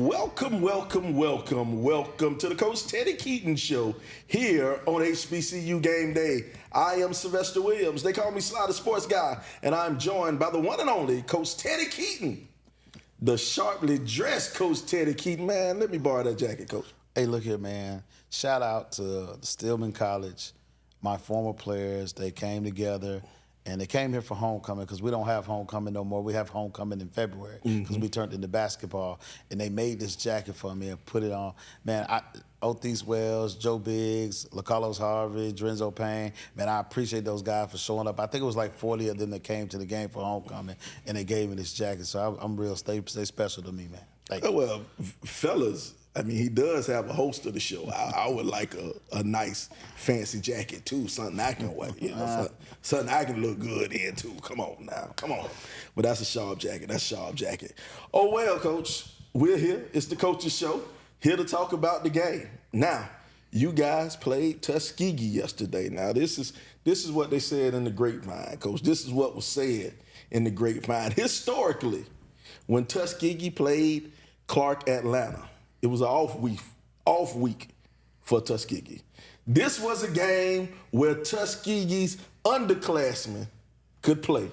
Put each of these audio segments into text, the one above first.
Welcome to the Coach Teddy Keaton Show here on HBCU Game Day. I am Sylvester Williams. They call me Sly the Sports Guy, and I'm joined by the one and only Coach Teddy Keaton, the sharply dressed Coach Teddy Keaton. Man, let me borrow that jacket, Coach. Hey, look here, man. Shout out to the Stillman College, my former players. They came together, and they came here for homecoming because we don't have homecoming no more. We have homecoming in February because we turned into basketball. And they made this jacket for me and put it on. Man, Otis Wells, Joe Biggs, LaCarlos Harvey, Drenzo Payne. Man, I appreciate those guys for showing up. I think it was like 40 of them that came to the game for homecoming, and they gave me this jacket. So I'm real, stay special to me, man. Thank you. Well, fellas, I mean, he does have a host of the show. I would like a nice, fancy jacket, too, something I can wear, something I can look good in, too. Come on now, come on. But that's a sharp jacket. That's a sharp jacket. Oh, well, Coach, we're here. It's the Coach's Show, here to talk about the game. Now, you guys played Tuskegee yesterday. Now, this is what they said in the grapevine, Coach. This is what was said in the grapevine. Historically, when Tuskegee played Clark Atlanta, it was an off week for Tuskegee. This was a game where Tuskegee's underclassmen could play.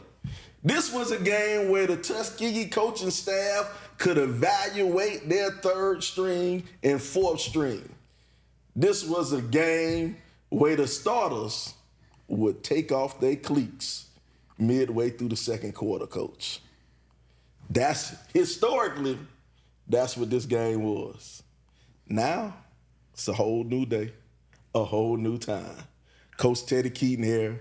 This was a game where the Tuskegee coaching staff could evaluate their third string and fourth string. This was a game where the starters would take off their cleats midway through the second quarter, Coach. Historically, that's what this game was. Now, it's a whole new day, a whole new time. Coach Teddy Keaton here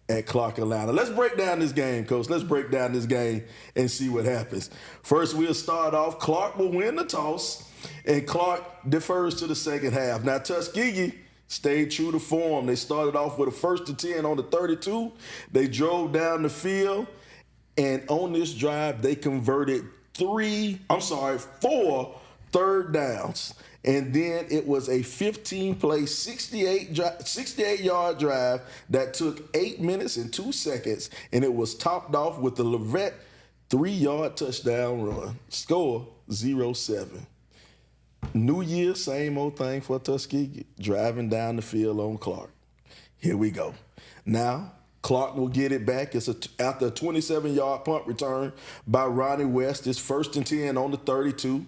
at Clark Atlanta. Let's break down this game, Coach. Let's break down this game and see what happens. First, we'll start off. Clark will win the toss, and Clark defers to the second half. Now, Tuskegee stayed true to form. They started off with a 1st and 10 on the 32. They drove down the field, and on this drive, they converted 4 third downs. And then it was a 15-play, 68-yard drive that took 8 minutes and 2 seconds, and it was topped off with the Levette 3-yard touchdown run. Score 0-7. New Year, same old thing for Tuskegee, driving down the field on Clark. Here we go. Now, Clark will get it back. It's after a 27-yard punt return by Ronnie West. It's 1st and 10 on the 32.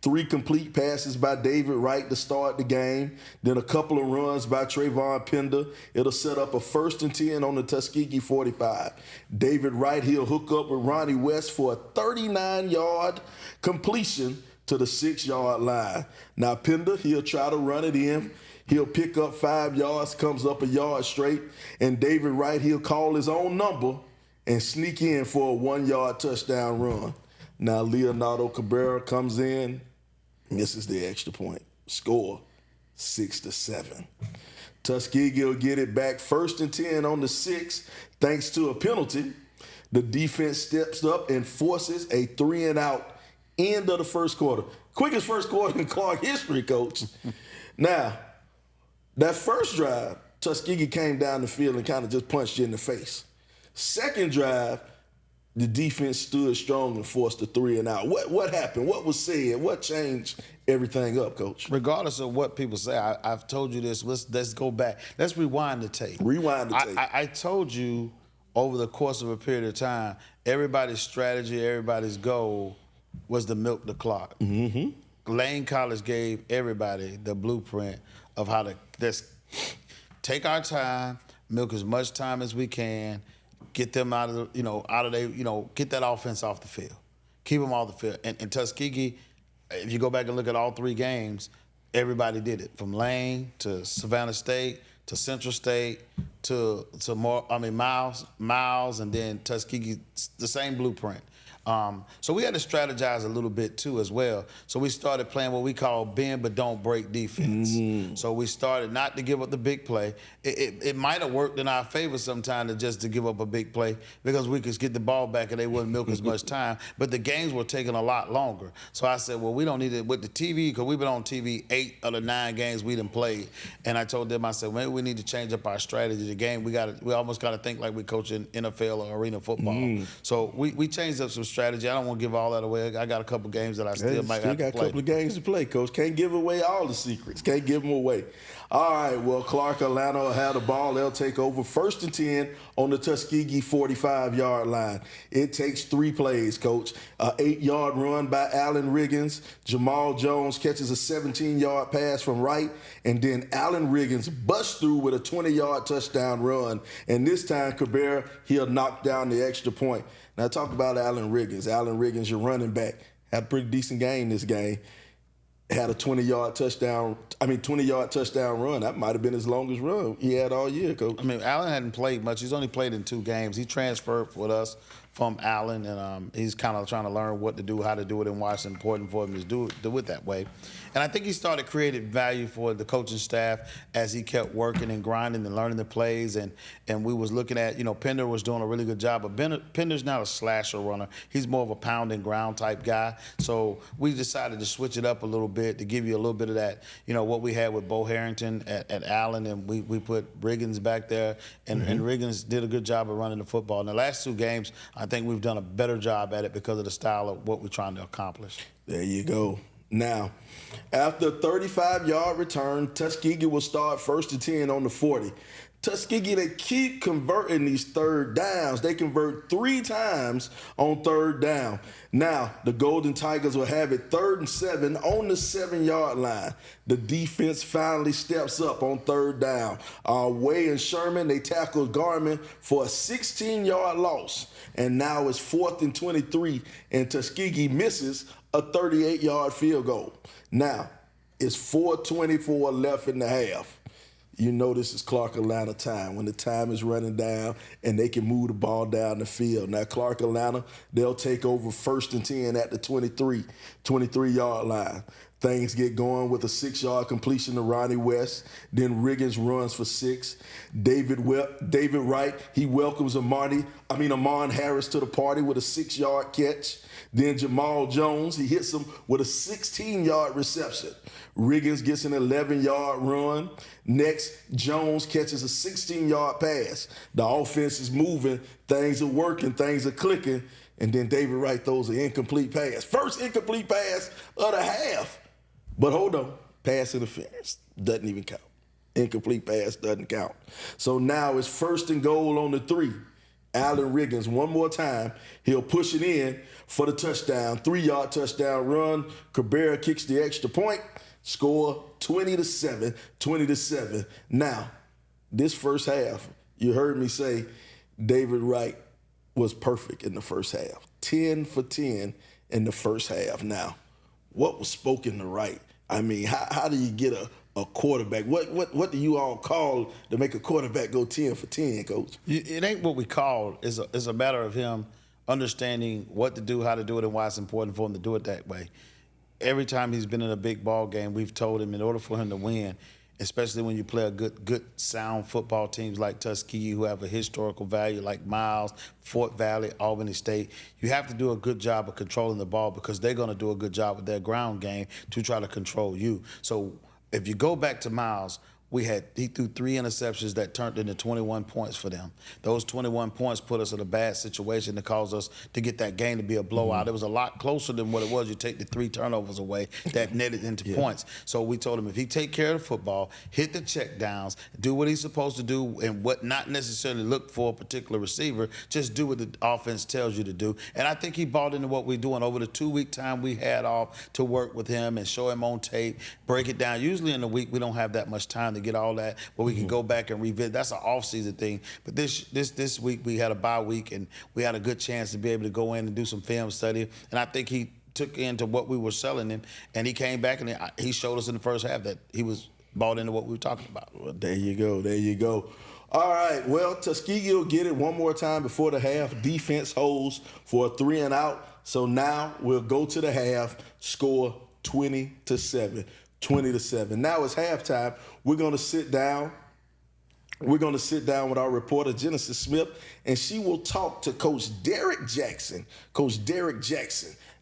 3 complete passes by David Wright to start the game. Then a couple of runs by Trayvon Pender. It'll set up a 1st and 10 on the Tuskegee 45. David Wright, he'll hook up with Ronnie West for a 39-yard completion to the 6-yard line. Now Pender, he'll try to run it in. He'll pick up 5 yards, comes up a yard straight, and David Wright, he'll call his own number and sneak in for a 1-yard touchdown run. Now Leonardo Cabrera comes in, misses the extra point. Score 6-7. Tuskegee will get it back 1st and 10 on the 6, thanks to a penalty. The defense steps up and forces a 3-and-out end of the first quarter. Quickest first quarter in Clark history, Coach. Now, that first drive, Tuskegee came down the field and kind of just punched you in the face. Second drive, the defense stood strong and forced a 3-and-out. What happened? What was said? What changed everything up, Coach? Regardless of what people say, I've told you this. Let's go back. Let's rewind the tape. Rewind the tape. I told you over the course of a period of time, everybody's strategy, everybody's goal was to milk the clock. Lane College gave everybody the blueprint of how to take our time, milk as much time as we can, get them out of get that offense off the field, keep them off the field. And Tuskegee, if you go back and look at all 3 games, everybody did it, from Lane to Savannah State to Central State to Miles, and then Tuskegee, the same blueprint. So we had to strategize a little bit too as well. So we started playing what we call bend but don't break defense. So we started not to give up the big play. It might have worked in our favor sometimes just to give up a big play because we could get the ball back and they wouldn't milk as much time. But the games were taking a lot longer. So I said, well, we don't need it with the TV because we've been on TV 8 of the 9 games we done played. And I told them, I said, maybe we need to change up our strategy. The game, we almost got to think like we coach in NFL or arena football. So we changed up some strategy. strategy. I don't want to give all that away. I got a couple games that I still might have to play. Got a couple of games to play, Coach. Can't give away all the secrets. Can't give them away. All right, well, Clark Atlanta will have the ball. They'll take over 1st and 10 on the Tuskegee 45-yard line. It takes 3 plays, Coach. An 8-yard run by Allen Riggins. Jamal Jones catches a 17-yard pass from right, and then Allen Riggins busts through with a 20-yard touchdown run. And this time, Cabrera, he'll knock down the extra point. Now, talk about Allen Riggins. Allen Riggins, your running back, had a pretty decent game this game. Had a 20-yard touchdown run. That might have been his longest run he had all year, Coach. I mean, Allen hadn't played much. He's only played in 2 games. He transferred with us from Allen, and he's kind of trying to learn what to do, how to do it, and why it's important for him to do it that way. And I think he started creating value for the coaching staff as he kept working and grinding and learning the plays. And we was looking at, Pender was doing a really good job, but Pender's not a slasher runner. He's more of a pound and ground type guy. So we decided to switch it up a little bit to give you a little bit of that, what we had with Bo Harrington at Allen, and we put Riggins back there, and Riggins did a good job of running the football. In the last 2 games, I think we've done a better job at it because of the style of what we're trying to accomplish. There you go. Now, after a 35-yard return, Tuskegee will start 1st and 10 on the 40. Tuskegee, they keep converting these 3rd downs. They convert 3 times on 3rd down. Now, the Golden Tigers will have it 3rd and 7 on the 7-yard line. The defense finally steps up on 3rd down. Way and Sherman, they tackle Garmin for a 16-yard loss. And now it's 4th and 23, and Tuskegee misses a 38-yard field goal. Now, it's 4:24 left in the half. You know this is Clark Atlanta time, when the time is running down and they can move the ball down the field. Now, Clark Atlanta, they'll take over 1st and 10 at the 23-yard line. Things get going with a 6-yard completion to Ronnie West. Then Riggins runs for 6. David Wright, he welcomes Amon Harris to the party with a 6-yard catch. Then Jamal Jones, he hits him with a 16-yard reception. Riggins gets an 11-yard run. Next, Jones catches a 16-yard pass. The offense is moving. Things are working. Things are clicking. And then David Wright throws an incomplete pass. First incomplete pass of the half. But hold on. Pass interference. Doesn't even count. Incomplete pass doesn't count. So now it's 1st and goal on the 3. Allen Riggins, one more time, he'll push it in for the touchdown. 3-yard touchdown run. Cabrera kicks the extra point. Score 20-7. Now, this first half, you heard me say David Wright was perfect in the first half. 10 for 10 in the first half. Now, what was spoken to Wright? I mean, how do you get a quarterback? What do you all call to make a quarterback go 10 for 10, Coach? It ain't what we call. It's a matter of him understanding what to do, how to do it, and why it's important for him to do it that way. Every time he's been in a big ball game, we've told him in order for him to win, especially when you play a good, sound football teams like Tuskegee who have a historical value like Miles, Fort Valley, Albany State, you have to do a good job of controlling the ball because they're going to do a good job with their ground game to try to control you. So if you go back to Miles, he threw 3 interceptions that turned into 21 points for them. Those 21 points put us in a bad situation that caused us to get that game to be a blowout. It was a lot closer than what it was. You take the 3 turnovers away that netted into points. So we told him if he take care of the football, hit the check downs, do what he's supposed to do, and what not necessarily look for a particular receiver, just do what the offense tells you to do. And I think he bought into what we're doing over the 2-week time we had off to work with him and show him on tape, break it down. Usually in the week we don't have that much time to get all that, but we can go back and revisit. That's an off-season thing. But this week we had a bye week, and we had a good chance to be able to go in and do some film study. And I think he took into what we were selling him, and he came back and he showed us in the first half that he was bought into what we were talking about. Well, there you go. All right, well, Tuskegee will get it one more time before the half. Defense holds for a 3-and-out. So now we'll go to the half, score 20-7. Now it's halftime. We're going to sit down. We're going to sit down with our reporter, Genesis Smith, and she will talk to Coach Derek Jackson,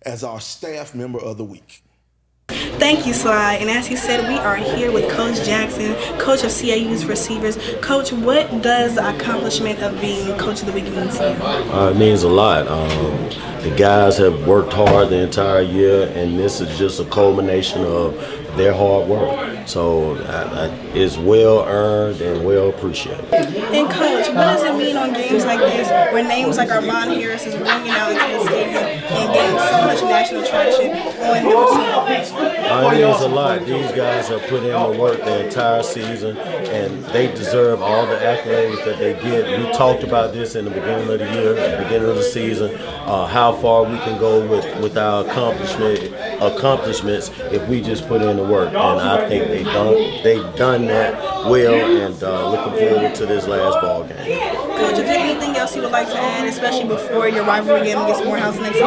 as our staff member of the week. Thank you, Sly. And as he said, we are here with Coach Jackson, coach of CAU's receivers. Coach, what does the accomplishment of being Coach of the Week mean to you? It means a lot. The guys have worked hard the entire year, and this is just a culmination of their hard work. So it's well earned and well appreciated. And Coach, what does it mean on games like this where names like Armand Harris is ringing out into the stadium and getting so much national traction on the receivers? It means a lot. These guys have put in the work the entire season, and they deserve all the accolades that they get. We talked about this in the beginning of the year, the beginning of the season, how far we can go with our accomplishments if we just put in the work. And I think they've done that well, and looking forward to this last ball game. Coach, is there anything else you would like to add, especially before your rivalry game against Morehouse next week?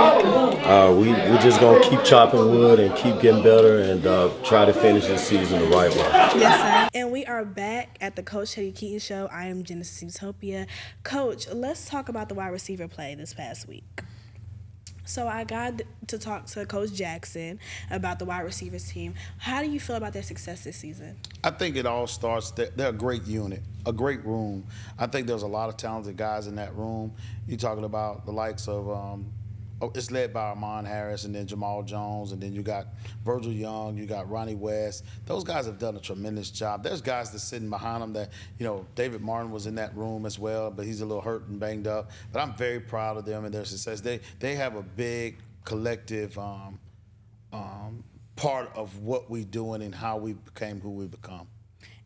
We're just going to keep chopping wood and keep getting better and try to finish this season the right way. Yes, sir. And we are back at the Coach Keaton Show. I am Genesis Utopia. Coach, let's talk about the wide receiver play this past week. So I got to talk to Coach Jackson about the wide receivers team. How do you feel about their success this season? I think it all starts, they're a great unit, a great room. I think there's a lot of talented guys in that room. You're talking about the likes of, it's led by Armand Harris and then Jamal Jones, and then you got Virgil Young, you got Ronnie West. Those guys have done a tremendous job. There's guys that's sitting behind them that, David Martin was in that room as well, but he's a little hurt and banged up. But I'm very proud of them and their success. They have a big collective part of what we're doing and how we became who we become.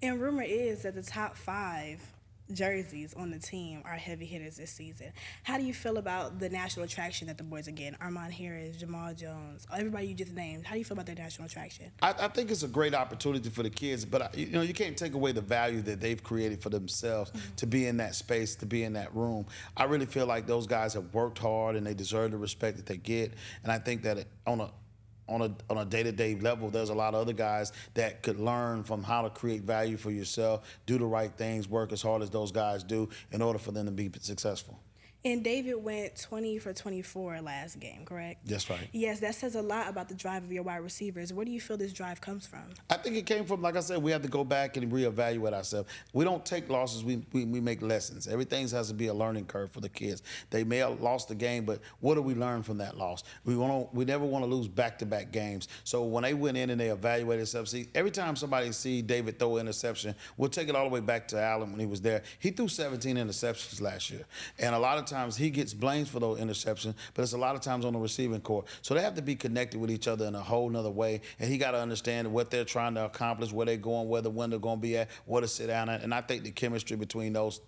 And rumor is that the top 5 jerseys on the team are heavy hitters this season. How do you feel about the national attraction that the boys are getting? Armand Harris, Jamal Jones, everybody you just named. How do you feel about their national attraction? I think it's a great opportunity for the kids, but you can't take away the value that they've created for themselves to be in that space, to be in that room. I really feel like those guys have worked hard and they deserve the respect that they get. And I think that on a day-to-day level, there's a lot of other guys that could learn from how to create value for yourself, do the right things, work as hard as those guys do in order for them to be successful. And David went 20 for 24 last game, correct? That's right. Yes, that says a lot about the drive of your wide receivers. Where do you feel this drive comes from? I think it came from, like I said, we have to go back and reevaluate ourselves. We don't take losses, we make lessons. Everything has to be a learning curve for the kids. They may have lost the game, but what do we learn from that loss? We never want to lose back-to-back games. So when they went in and they evaluated themselves, see, every time somebody see David throw an interception, we'll take it all the way back to Allen when he was there. He threw 17 interceptions last year. And a lot of times he gets blamed for those interceptions, but it's a lot of times on the receiving corps. So they have to be connected with each other in a whole nother way, and he got to understand what they're trying to accomplish, where they're going, where the window going to be at, where to sit down at. And I think the chemistry between those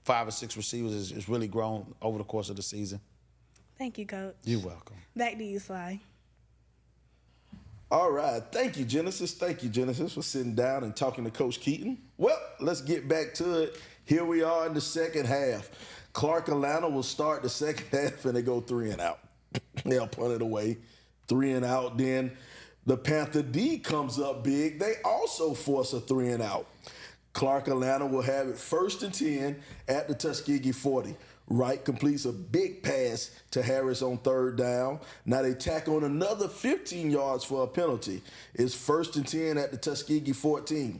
5 or 6 receivers is really grown over the course of the season. Thank you, Coach. You're welcome. Back to you, Sly. All right. Thank you, Genesis. Thank you, Genesis, for sitting down and talking to Coach Keaton. Well, let's get back to it. Here we are in the second half. Clark Atlanta will start the second half and they go 3 and out. They'll punt it away, 3 and out. Then the Panther D comes up big. They also force a 3 and out. Clark Atlanta will have it 1st and 10 at the Tuskegee 40. Wright completes a big pass to Harris on 3rd down. Now they tack on another 15 yards for a penalty. It's 1st and 10 at the Tuskegee 14.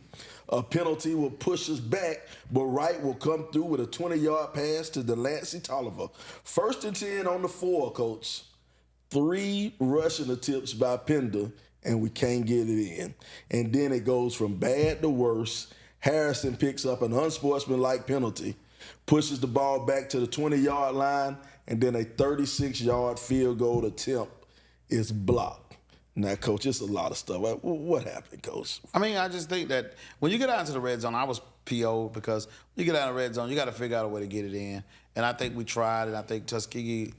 A penalty will push us back, but Wright will come through with a 20-yard pass to Delancey Tolliver. 1st and 10 on the 4, Coach. 3 rushing attempts by Pender, and we can't get it in. And then it goes from bad to worse. Harrison picks up an unsportsmanlike penalty, pushes the ball back to the 20-yard line, and then a 36-yard field goal attempt is blocked. Now, Coach, it's a lot of stuff. What happened, Coach? I just think that when you get out into the red zone, I was PO because when you get out in the red zone, you got to figure out a way to get it in. And I think we tried, and I think Tuskegee,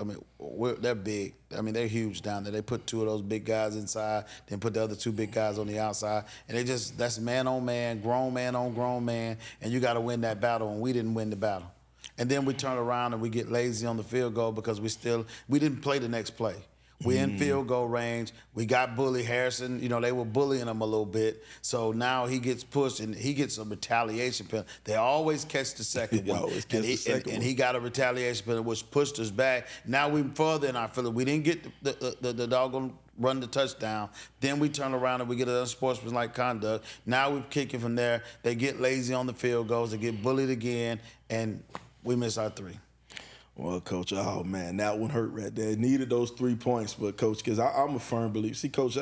they're big. They're huge down there. They put 2 of those big guys inside, then put the other 2 big guys on the outside. And that's man on man, grown man on grown man, and you got to win that battle, and we didn't win the battle. And then we turn around and we get lazy on the field goal because we didn't play the next play. We're in field goal range. We got bully Harrison. They were bullying him a little bit. So now he gets pushed and he gets a retaliation penalty. They always catch the second one. And he got a retaliation penalty, which pushed us back. Now we're further in our field. We didn't get the doggone run the touchdown. Then we turn around and we get an unsportsmanlike conduct. Now we're kicking from there. They get lazy on the field goals. They get bullied again, and we miss our 3. Well, Coach, oh, man, that one hurt right there. Needed those 3 points, but, Coach, because I'm a firm believer. See, Coach,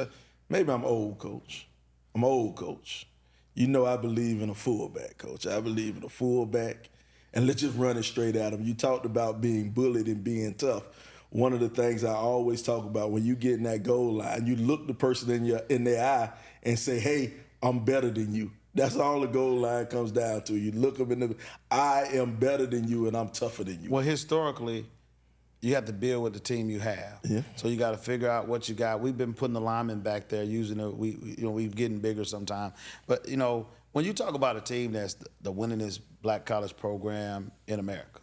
maybe I'm old, Coach. I'm old, Coach. You know I believe in a fullback, Coach. I believe in a fullback, and let's just run it straight at him. You talked about being bullied and being tough. One of the things I always talk about, when you get in that goal line, you look the person in their eye and say, hey, I'm better than you. That's all the goal line comes down to. You look them in the, I am better than you and I'm tougher than you. Well, historically, you have to build with the team you have. Yeah. So you got to figure out what you got. We've been putting the linemen back there, using it. We're getting bigger sometimes. But, when you talk about a team that's the winningest black college program in America,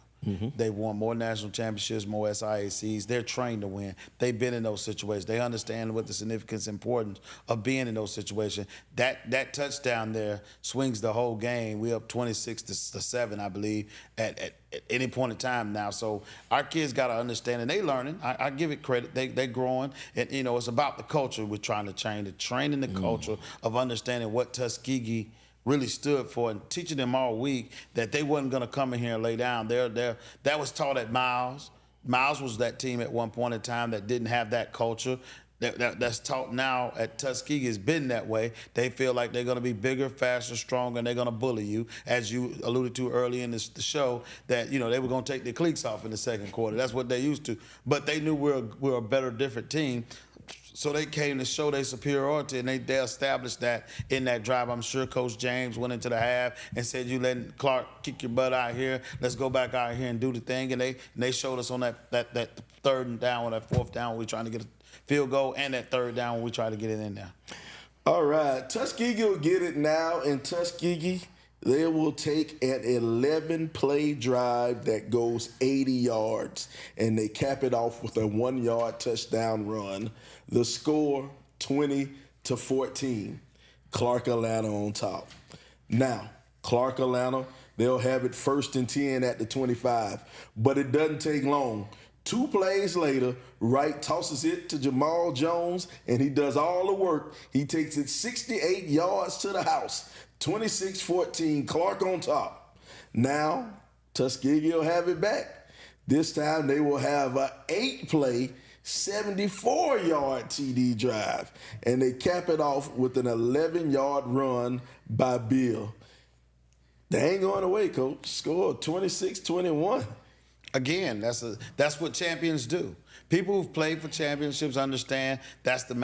they've won more national championships, more SIACs. They're trained to win. They've been in those situations. They understand what the significance and importance of being in those situations. That touchdown there swings the whole game. We up 26-7, I believe, at any point in time now. So our kids got to understand, and they learning. I give it credit. They growing. And, it's about the culture we're trying to change. Training the culture of understanding what Tuskegee really stood for, and teaching them all week that they wasn't going to come in here and lay down. That was taught at Miles. Miles was that team at one point in time that didn't have that culture. That's taught now at Tuskegee. Has been that way. They feel like they're going to be bigger, faster, stronger, and they're going to bully you, as you alluded to early in the show, that they were going to take their cleats off in the second quarter. That's what they used to. But they knew we're a better, different team. So they came to show their superiority, and they established that in that drive. I'm sure Coach James went into the half and said, you letting Clark kick your butt out here. Let's go back out here and do the thing. And they showed us on that third and down or that fourth down when we trying to get a field goal, and that third down when we try to get it in there. All right. Tuskegee will get it now, and Tuskegee, they will take an 11-play drive that goes 80 yards, and they cap it off with a 1-yard touchdown run. The score, 20-14. Clark Atlanta on top. Now, Clark Atlanta, they'll have it 1st and 10 at the 25, but it doesn't take long. 2 plays later, Wright tosses it to Jamal Jones, and he does all the work. He takes it 68 yards to the house. 26-14, Clark on top. Now, Tuskegee will have it back. This time they will have an 8-play, 74-yard TD drive, and they cap it off with an 11-yard run by Bill. They ain't going away, Coach. Score 26-21. Again, that's what champions do. People who've played for championships understand that's the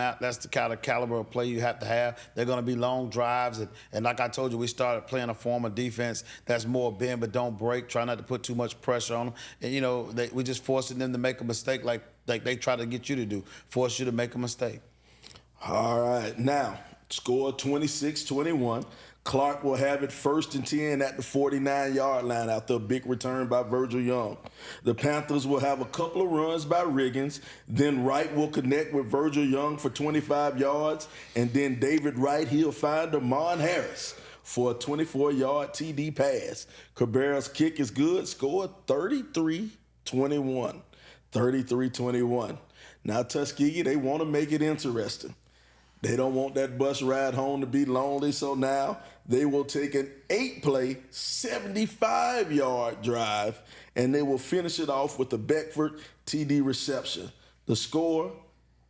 kind of caliber of play you have to have. They're going to be long drives, and like I told you, we started playing a form of defense that's more bend but don't break. Try not to put too much pressure on them. And we're just forcing them to make a mistake like they try to get you to do, force you to make a mistake. All right, now score 26-21. Clark will have it 1st and 10 at the 49-yard line after a big return by Virgil Young. The Panthers will have a couple of runs by Riggins. Then Wright will connect with Virgil Young for 25 yards. And then David Wright, he'll find Amon Harris for a 24-yard TD pass. Cabrera's kick is good. Score 33-21. 33-21. Now Tuskegee, they want to make it interesting. They don't want that bus ride home to be lonely, so now they will take an 8-play, 75-yard drive, and they will finish it off with a Beckford TD reception. The score,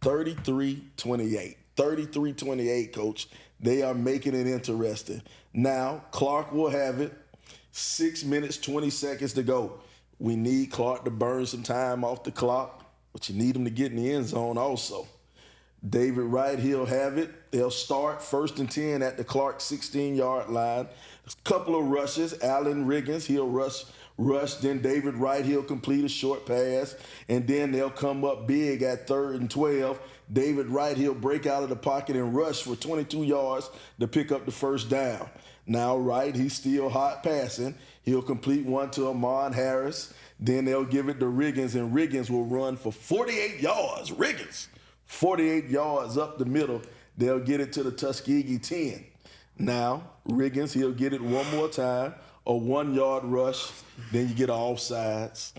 33-28. 33-28, Coach. They are making it interesting. Now, Clark will have it. 6 minutes, 20 seconds to go. We need Clark to burn some time off the clock, but you need him to get in the end zone also. David Wright, he'll have it. They'll start 1st and 10 at the Clark 16-yard line. A couple of rushes. Allen Riggins, he'll rush. Then David Wright, he'll complete a short pass. And then they'll come up big at 3rd and 12. David Wright, he'll break out of the pocket and rush for 22 yards to pick up the first down. Now Wright, he's still hot passing. He'll complete one to Amon Harris. Then they'll give it to Riggins, and Riggins will run for 48 yards. Riggins. 48 yards up the middle. They'll get it to the Tuskegee 10. Now, Riggins, he'll get it one more time, a 1-yard rush. Then you get an offsides,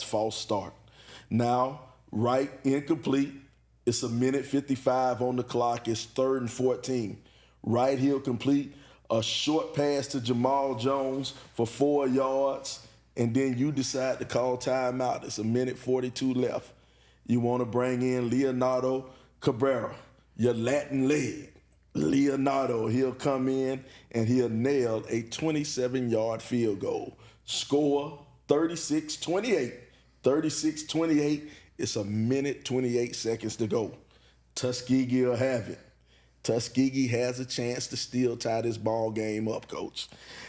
false start. Now, Wright incomplete. It's a minute 55 on the clock. It's 3rd and 14. Right heel complete. A short pass to Jamal Jones for 4 yards. And then you decide to call timeout. It's a minute 42 left. You want to bring in Leonardo Cabrera, your Latin leg. Leonardo, he'll come in and he'll nail a 27-yard field goal. Score 36-28. 36-28. It's a minute 28 seconds to go. Tuskegee will have it. Tuskegee has a chance to still tie this ball game up, Coach.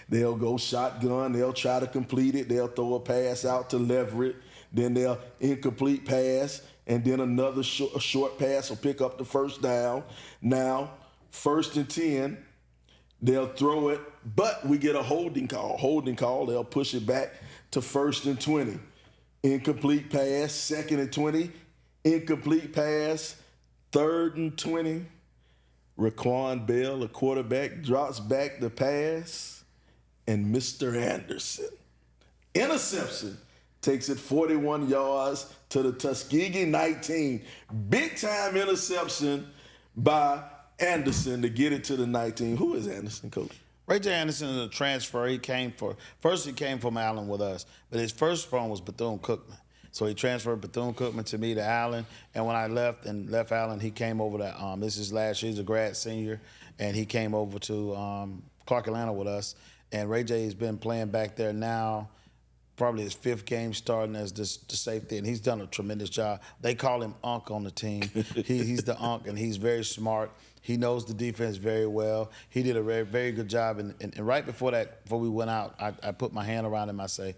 They'll go shotgun. They'll try to complete it. They'll throw a pass out to Leverett. Then they'll incomplete pass, and then another short pass will pick up the first down. Now, 1st and 10, they'll throw it, but we get a holding call. Holding call, they'll push it back to 1st and 20. Incomplete pass, 2nd and 20. Incomplete pass, 3rd and 20. Raquan Bell, the quarterback, drops back the pass, and Mr. Anderson, interception, takes it 41 yards to the Tuskegee 19. Big time interception by Anderson to get it to the 19. Who is Anderson, Coach? Ray J. Anderson is a transfer. He came from Allen with us, but his first phone was Bethune-Cookman. So he transferred Bethune-Cookman to me to Allen, and when I left Allen, he came over to, this is last year, he's a grad senior, and he came over to Clark Atlanta with us, and Ray J. has been playing back there now, probably his 5th game starting as the safety, and he's done a tremendous job. They call him Unc on the team. He's the Unc, and he's very smart. He knows the defense very well. He did a very, very good job. And right before we went out, I put my hand around him. I say,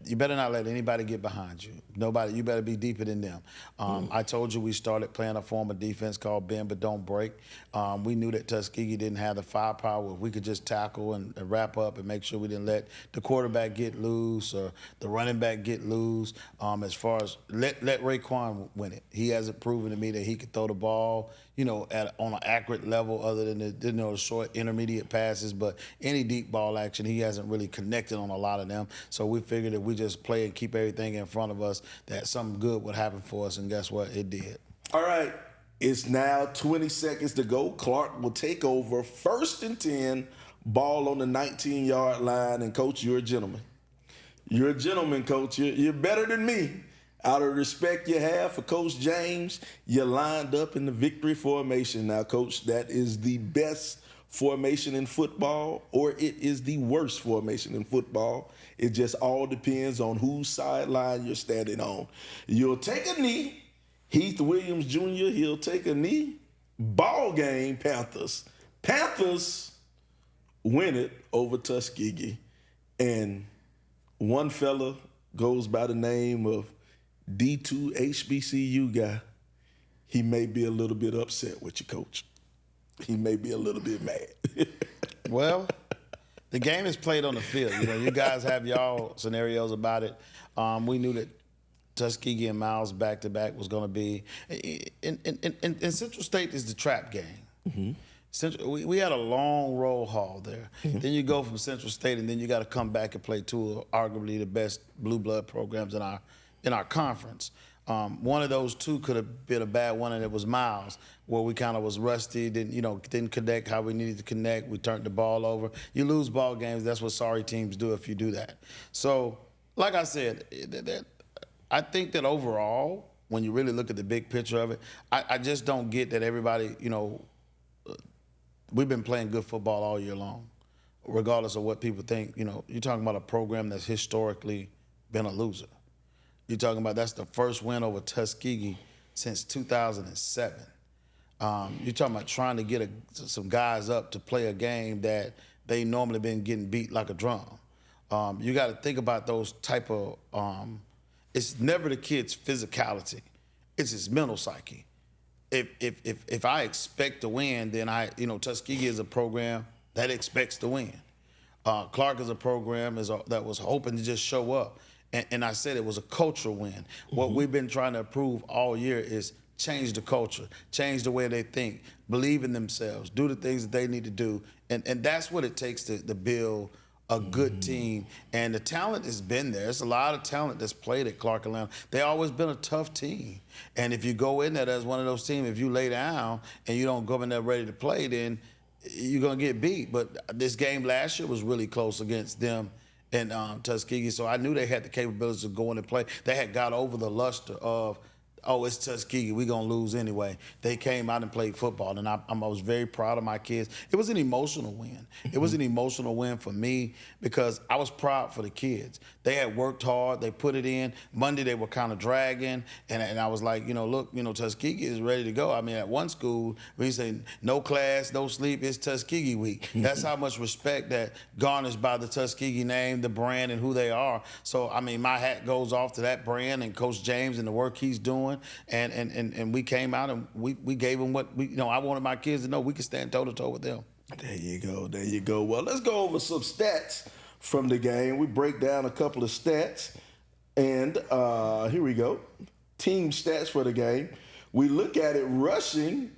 you better not let anybody get behind you. Nobody. You better be deeper than them. I told you we started playing a form of defense called bend but don't break. We knew that Tuskegee didn't have the firepower. We could just tackle and wrap up and make sure we didn't let the quarterback get loose or the running back get loose. As far as let Raquan win it. He hasn't proven to me that he could throw the ball, on an accurate level other than the short intermediate passes. But any deep ball action, he hasn't really connected on a lot of them. So we figured if we just play and keep everything in front of us, that something good would happen for us, and guess what? It did. All right, it's now 20 seconds to go. Clark will take over, 1st and 10, ball on the 19-yard line, and Coach, you're a gentleman. You're a gentleman, Coach. You're better than me. Out of respect you have for Coach James, you lined up in the victory formation. Now, Coach, that is the best formation in football, or it is the worst formation in football. It just all depends on whose sideline you're standing on. You'll take a knee. Heath Williams Jr., he'll take a knee. Ball game, Panthers. Panthers win it over Tuskegee. And one fella goes by the name of D2 HBCU guy. He may be a little bit upset with you, Coach. He may be a little bit mad. Well, the game is played on the field. You guys have y'all scenarios about it. We knew that Tuskegee and Miles back-to-back was going to be. And Central State is the trap game. Mm-hmm. We had a long roll haul there. Mm-hmm. Then you go from Central State, and then you got to come back and play two of arguably the best blue blood programs in our conference. One of those two could have been a bad one, and it was Miles, where we kind of was rusty, didn't connect how we needed to connect. We turned the ball over. You lose ball games. That's what sorry teams do if you do that. So, like I said, I think that overall, when you really look at the big picture of it, I just don't get that everybody, we've been playing good football all year long, regardless of what people think. You're talking about a program that's historically been a loser. You're talking about that's the first win over Tuskegee since 2007. You're talking about trying to get some guys up to play a game that they normally been getting beat like a drum. You got to think about those type of. It's never the kid's physicality; it's his mental psyche. If I expect to win, then Tuskegee is a program that expects to win. Clark is a program that was hoping to just show up. And I said it was a cultural win. Mm-hmm. What we've been trying to improve all year is change the culture, change the way they think, believe in themselves, do the things that they need to do. And that's what it takes to build a good team. And the talent has been there. There's a lot of talent that's played at Clark Atlanta. They always been a tough team. And if you go in there as one of those teams, if you lay down and you don't go in there ready to play, then you're going to get beat. But this game last year was really close against them and Tuskegee. So I knew they had the capabilities to go in and play. They had got over the luster of, oh, it's Tuskegee, we're going to lose anyway. They came out and played football, and I was very proud of my kids. It was an emotional win. It was an emotional win for me because I was proud for the kids. They had worked hard. They put it in. Monday, they were kind of dragging, and I was like, look, Tuskegee is ready to go. I mean, at one school, we say, no class, no sleep, it's Tuskegee week. That's how much respect that garnished by the Tuskegee name, the brand, and who they are. So, I mean, my hat goes off to that brand and Coach James and the work he's doing. And we came out and we gave them what I wanted my kids to know we could stand toe to toe with them. There you go. Well, let's go over some stats from the game. We break down a couple of stats, and here we go. Team stats for the game. We look at it rushing.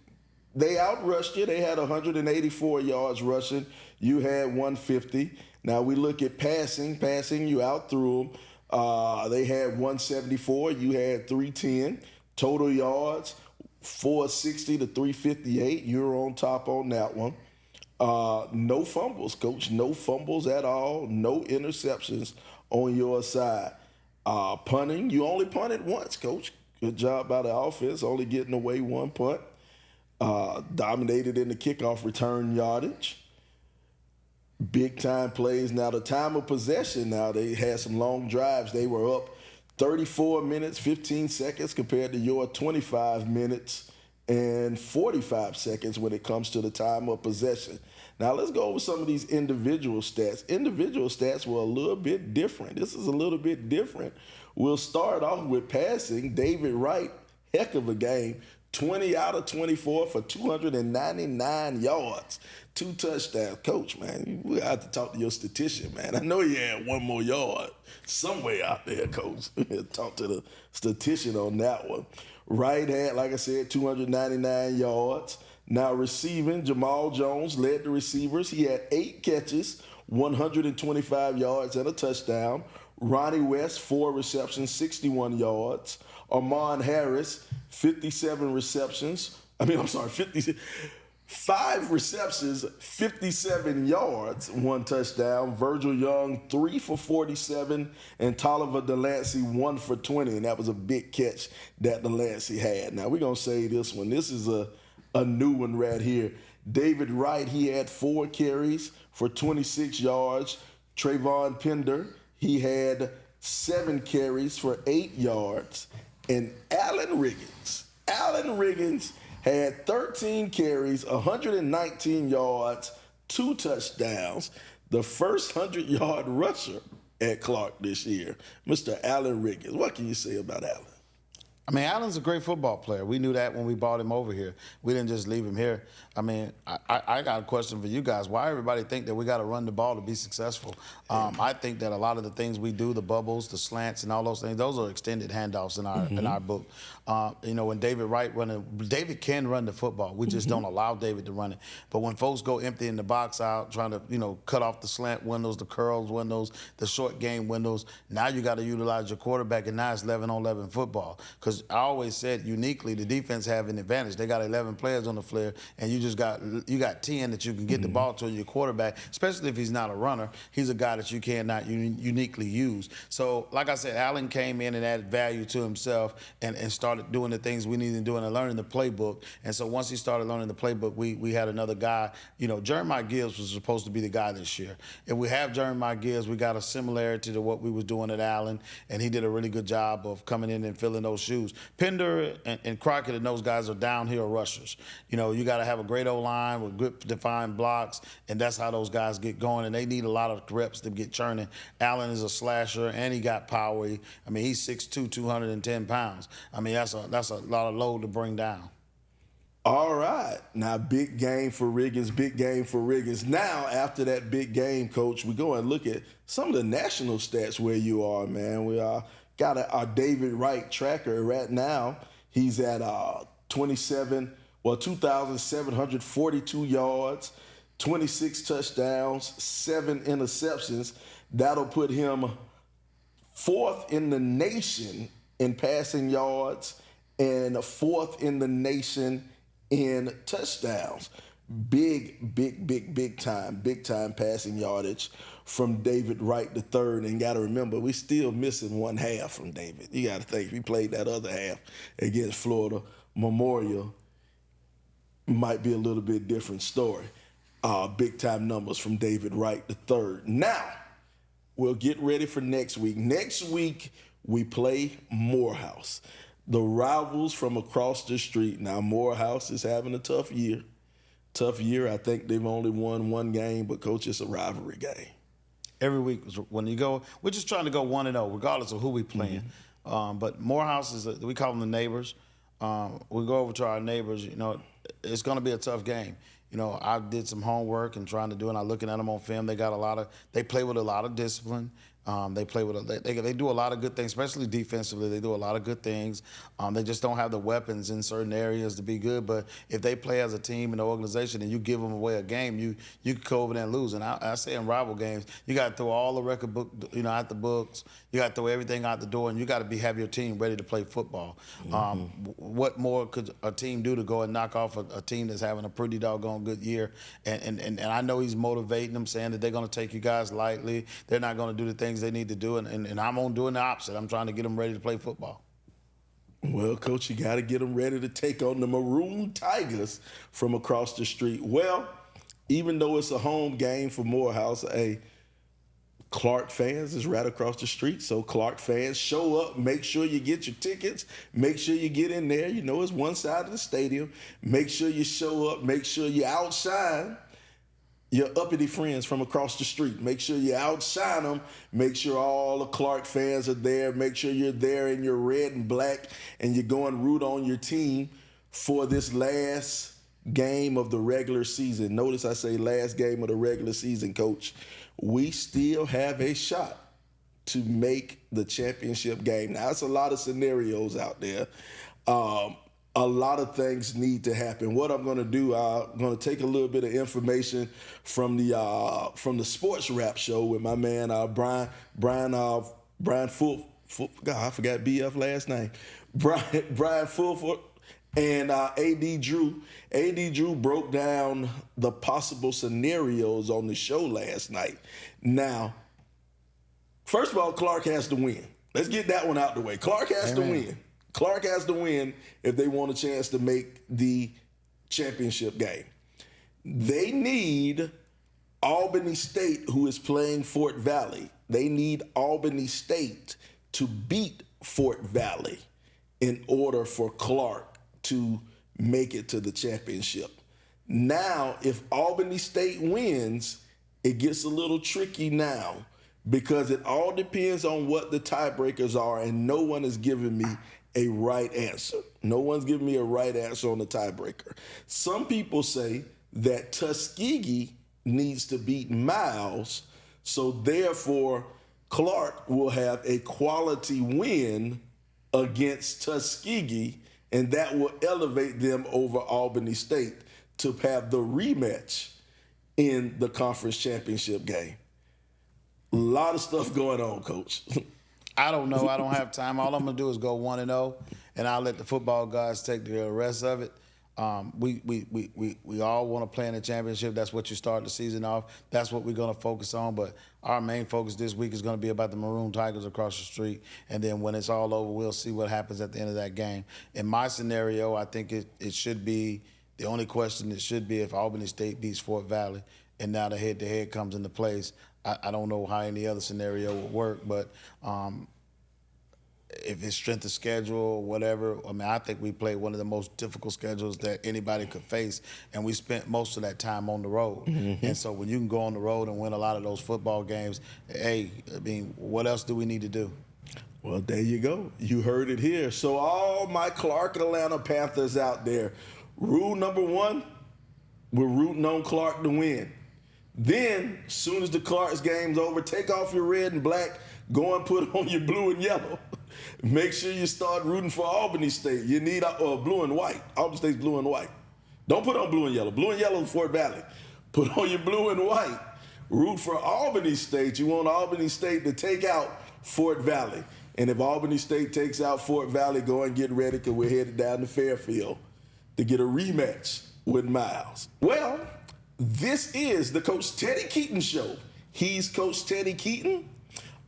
They outrushed you. They had 184 yards rushing. You had 150. Now we look at passing. Passing, you outthrew them. They had 174. You had 310. Total yards, 460 to 358. You're on top on that one. No fumbles, Coach. No fumbles at all. No interceptions on your side. Punting, you only punted once, Coach. Good job by the offense, only getting away one punt. Dominated in the kickoff return yardage. Big time plays. Now, the time of possession, they had some long drives. They were up 34 minutes, 15 seconds compared to your 25 minutes and 45 seconds when it comes to the time of possession. Now, let's go over some of these individual stats. Individual stats were a little bit different. This is a little bit different. We'll start off with passing. David Wright, heck of a game. 20 out of 24 for 299 yards, 2 touchdowns. Coach, man, we have to talk to your statistician, man. I know you had one more yard somewhere out there, Coach. Talk to the statistician on that one. Wright had, like I said, 299 yards. Now receiving, Jamal Jones led the receivers. He had 8 catches, 125 yards, and a touchdown. Ronnie West, 4 receptions, 61 yards. Armand Harris, 57 receptions. 5 receptions, 57 yards, 1 touchdown. Virgil Young, 3 for 47, and Tolliver Delancey, 1 for 20, and that was a big catch that Delancey had. Now, we're going to say this one. This is a new one right here. David Wright, he had 4 carries for 26 yards. Trayvon Pender, he had 7 carries for 8 yards. And Alan Riggins had 13 carries, 119 yards, 2 touchdowns. The first 100-yard rusher at Clark this year, Mr. Alan Riggins. What can you say about Alan? I mean, Allen's a great football player. We knew that when we brought him over here. We didn't just leave him here. I mean, I got a question for you guys. Why everybody think that we got to run the ball to be successful? I think that a lot of the things we do, the bubbles, the slants, and all those things, those are extended handoffs in our book. When David Wright David can run the football. We just don't allow David to run it. But when folks go empty in the box out, trying to, cut off the slant windows, the curls windows, the short game windows, now you got to utilize your quarterback, and now it's 11-on-11 football. Because I always said uniquely the defense have an advantage. They got 11 players on the floor, and you got 10 that you can get the ball to your quarterback, especially if he's not a runner. He's a guy that you cannot uniquely use. So, like I said, Allen came in and added value to himself and started doing the things we needed to do and learning the playbook. And so once he started learning the playbook, we had another guy. Jeremiah Gibbs was supposed to be the guy this year. If we have Jeremiah Gibbs, we got a similarity to what we was doing at Allen, and he did a really good job of coming in and filling those shoes. Pender and Crockett and those guys are downhill rushers. You got to have a great O-line with good defined blocks, and that's how those guys get going, and they need a lot of reps to get churning. Allen is a slasher, and he got power. He's 6'2", 210 pounds. That's a lot of load to bring down. All right. Now, big game for Riggins. Now, after that big game, Coach, we go and look at some of the national stats where you are, man. We got our David Wright tracker right now. He's at 2,742 yards. 26 touchdowns, 7 interceptions. That'll put him 4th in the nation in passing yards and 4th in the nation in touchdowns. Big time passing yardage from David Wright III. And got to remember, we still missing one half from David. You got to think, if he played that other half against Florida Memorial, might be a little bit different story. Big time numbers from David Wright III. Now, we'll get ready for next week. Next week, we play Morehouse, the rivals from across the street. Now, Morehouse is having a tough year. I think they've only won one game, but, Coach, it's a rivalry game. Every week, when you go, we're just trying to go 1-0, regardless of who we playing. But Morehouse we call them the neighbors. We go over to our neighbors. It's going to be a tough game. I did some homework and trying to do it. And I'm looking at them on film. They play with a lot of discipline. They do a lot of good things, especially defensively. They do a lot of good things. They just don't have the weapons in certain areas to be good. But if they play as a team in the organization and you give them away a game, you can go over there and lose. And I say in rival games, you got to throw all the record book, out the books. You got to throw everything out the door, and you got to have your team ready to play football. What more could a team do to go and knock off a team that's having a pretty doggone good year? And I know he's motivating them, saying that they're going to take you guys lightly. They're not going to do the things they need to do, and I'm on doing the opposite. I'm trying to get them ready to play football. Well, Coach, you got to get them ready to take on the Maroon Tigers from across the street. Well, even though it's a home game for Morehouse, Clark fans is right across the street. So Clark fans, show up, make sure you get your tickets, make sure you get in there. It's one side of the stadium. Make sure you show up, make sure you outshine your uppity friends from across the street. Make sure you outshine them. Make sure all the Clark fans are there. Make sure you're there in your red and black and you're going root on your team for this last game of the regular season. Notice I say last game of the regular season, Coach. We still have a shot to make the championship game. Now, it's a lot of scenarios out there. A lot of things need to happen. What I'm going to do, I'm going to take a little bit of information from the Sports Rap Show with my man Brian Fulford. God, I forgot BF last name. Brian Fulford and AD Drew. AD Drew broke down the possible scenarios on the show last night. Now, first of all, Clark has to win. Let's get that one out the way. Clark has to win. Clark has to win if they want a chance to make the championship game. They need Albany State, who is playing Fort Valley. They need Albany State to beat Fort Valley in order for Clark to make it to the championship. Now, if Albany State wins, it gets a little tricky now because it all depends on what the tiebreakers are, and no one is giving me a right answer. No one's giving me a right answer on the tiebreaker. Some people say that Tuskegee needs to beat Miles, so therefore Clark will have a quality win against Tuskegee, and that will elevate them over Albany State to have the rematch in the conference championship game. A lot of stuff going on, Coach. I don't know. I don't have time. All I'm going to do is go 1-0, and I'll let the football guys take the rest of it. We all want to play in the championship. That's what you start the season off. That's what we're going to focus on. But our main focus this week is going to be about the Maroon Tigers across the street. And then when it's all over, we'll see what happens at the end of that game. In my scenario, I think it should be the only question. It should be if Albany State beats Fort Valley, and now the head-to-head comes into place. I don't know how any other scenario would work, but if it's strength of schedule or whatever, I think we played one of the most difficult schedules that anybody could face, and we spent most of that time on the road. Mm-hmm. And so when you can go on the road and win a lot of those football games, what else do we need to do? Well, there you go. You heard it here. So all my Clark Atlanta Panthers out there, rule number one, we're rooting on Clark to win. Then, as soon as the Clark's game's over, take off your red and black, go and put on your blue and yellow. Make sure you start rooting for Albany State. You need blue and white. Albany State's blue and white. Don't put on blue and yellow. Blue and yellow is Fort Valley. Put on your blue and white. Root for Albany State. You want Albany State to take out Fort Valley. And if Albany State takes out Fort Valley, go and get ready because we're headed down to Fairfield to get a rematch with Miles. Well, this is the Coach Teddy Keaton Show. He's Coach Teddy Keaton.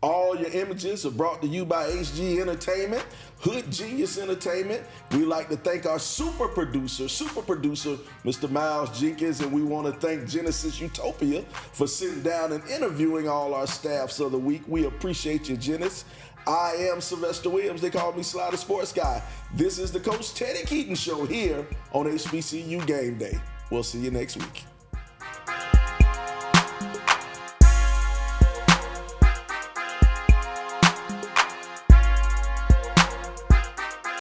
All your images are brought to you by HG Entertainment, Hood Genius Entertainment. We like to thank our super producer, Mr. Miles Jenkins, and we want to thank Genesis Utopia for sitting down and interviewing all our staffs of the week. We appreciate you, Genesis. I am Sylvester Williams. They call me Sly the Sports Guy. This is the Coach Teddy Keaton Show here on HBCU Game Day. We'll see you next week.